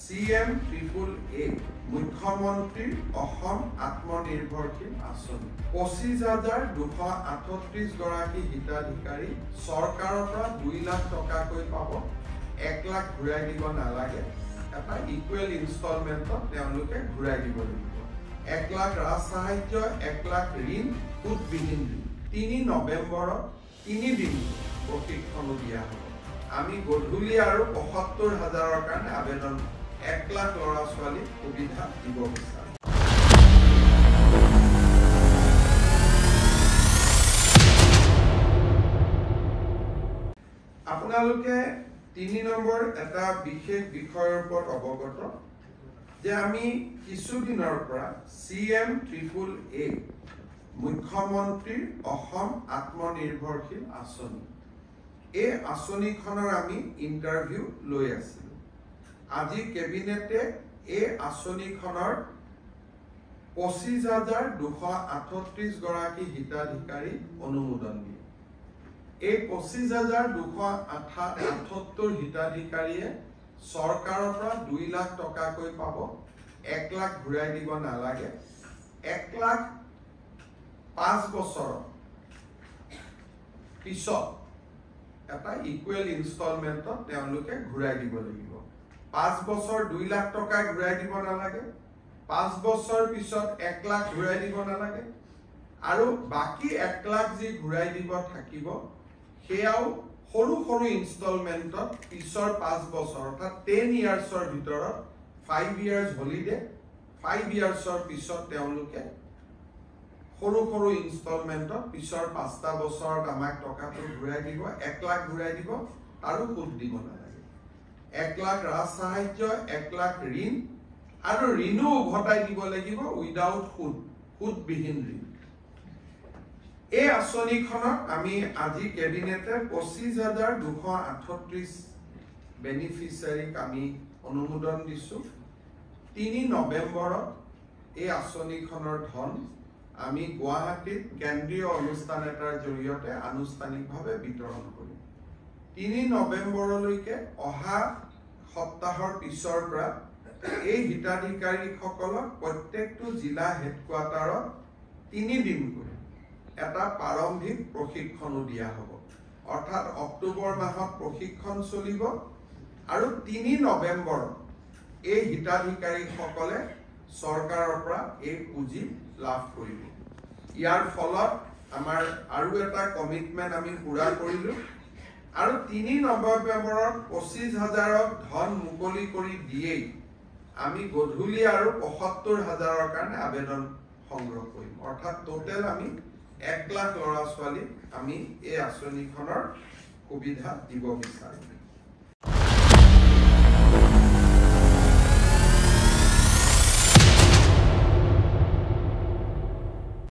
CMAAA মুখ্যমন্ত্ৰীৰ অসম আত্মনিৰ্ভৰশীল আঁচনি 25,238 গৰাকী হিতাধিকাৰী চৰকাৰৰ পৰা 2 লাখ টকাকৈ পাব 1 লাখ ঘূৰাই দিব নালাগে এটা ইকুৱেল ইনষ্টলমেন্টত তেওঁলোকে ঘূৰাই দিব লাগিব 1 লাখ ৰাজ সাহায্য 1 লাখ ঋণ সুদবিহীন 3 নৱেম্বৰত 3 দিন প্ৰশিক্ষণ দিয়া হ'ব আমি গধূলি আৰু ৭৫,০০০ৰ কাৰণে আবেদন 1 লাখ ল'ৰা ছোৱালী সুবিধা দিব বিচাৰো আপোনালোকে 3 নম্বৰ এটা বিশেষ বিষয়ৰ ওপৰত অৱগত যে আমি কিছুদিনৰ পৰা CMAAA মুখ্যমন্ত্ৰীৰ অসম আত্মনিৰ্ভৰশীল আঁচনি এই আঁচনিখনৰ আমি ইন্টাৰভিউ লৈ আছিলো আজি কেবিনেটে এই আঁচনিখনৰ 25,238 গৰাকী হিতাধিকাৰী অনুমোদন দিয়ে এই 25,278 হিতাধিকাৰীয়ে চৰকাৰৰ পৰা 2 লাখ টকাকৈ পাব 1 লাখ ঘূৰাই দিব নালাগে 1 লাখ 5 বছৰ পিছত এটা ইকুৱেল ইনষ্টলমেন্টত তেওঁলোকে ঘূৰাই দিব লাগিব 5 বছৰ 2 লাখ টকা ঘূৰাই দিব নালাগে 5 বছৰ পিছত 1 লাখ ঘূৰাই দিব নালাগে আৰু বাকি 1 লাখ যি ঘূৰাই দিব থাকিব হেয়াও সৰু সৰু ইনষ্টলমেন্টত পিছৰ 5 বছৰ অৰ্থাৎ 10 ইয়াৰ্ছৰ ভিতৰত 5 ইয়াৰ্ছ হলিডে 5 ইয়াৰ্ছৰ পিছত তেওঁলোকে সৰু সৰু ইনষ্টলমেন্টত পিছৰ 5টা বছৰত আমাক টকাটো ঘূৰাই দিব 1 লাখ ঘূৰাই দিব আৰু সুদ দিব নালাগে 1 লাখ ৰাজ সাহায্য 1 লাখ ঋণ আৰু ঋণও উভতাই দিব লাগিব উইদাউট সুদবিহীন ঋণ এই আঁচনিখনত আমি আজি কেবিনেটে 25,238 বেনিফিচিয়াৰীক আমি অনুমোদন দিছো 3 নৱেম্বৰত এই আঁচনিখনৰ ধন আমি গুৱাহাটীত কেন্দ্ৰীয় অনুষ্ঠান এটাৰ জৰিয়তে আনুষ্ঠানিকভাৱে বিতৰণ কৰিম 3 নৱেম্বৰলৈকে অহা সপ্তাহৰ পিছৰ পৰা এই হিতাধিকাৰীসকলক প্ৰত্যেকটো জিলা হেডকোৱাৰ্টাৰত 3 দিনকৈ এটা প্ৰাৰম্ভিক প্ৰশিক্ষণ দিয়া হ'ব অৰ্থাৎ অক্টোবৰ মাহত প্ৰশিক্ষণ চলিব আৰু 3 নৱেম্বৰত এই হিতাধিকাৰীসকলে চৰকাৰৰ পৰা এই পুঁজি লাভ কৰিব ইয়াৰ ফলত আমাৰ আৰু এটা কমিটমেন্ট আমি পুৰা কৰিলো আৰু 3 নৱেম্বৰত 25,000ক ধন মুকলি কৰি দিয়েই আমি গধূলি আৰু ৭৫,০০০ৰ কাৰণে আবেদন সংগ্ৰহ কৰিম অৰ্থাৎ টোটেল আমি 1 লাখ ল'ৰা ছোৱালী আমি এই আঁচনিখনৰ সুবিধা দিব বিচাৰো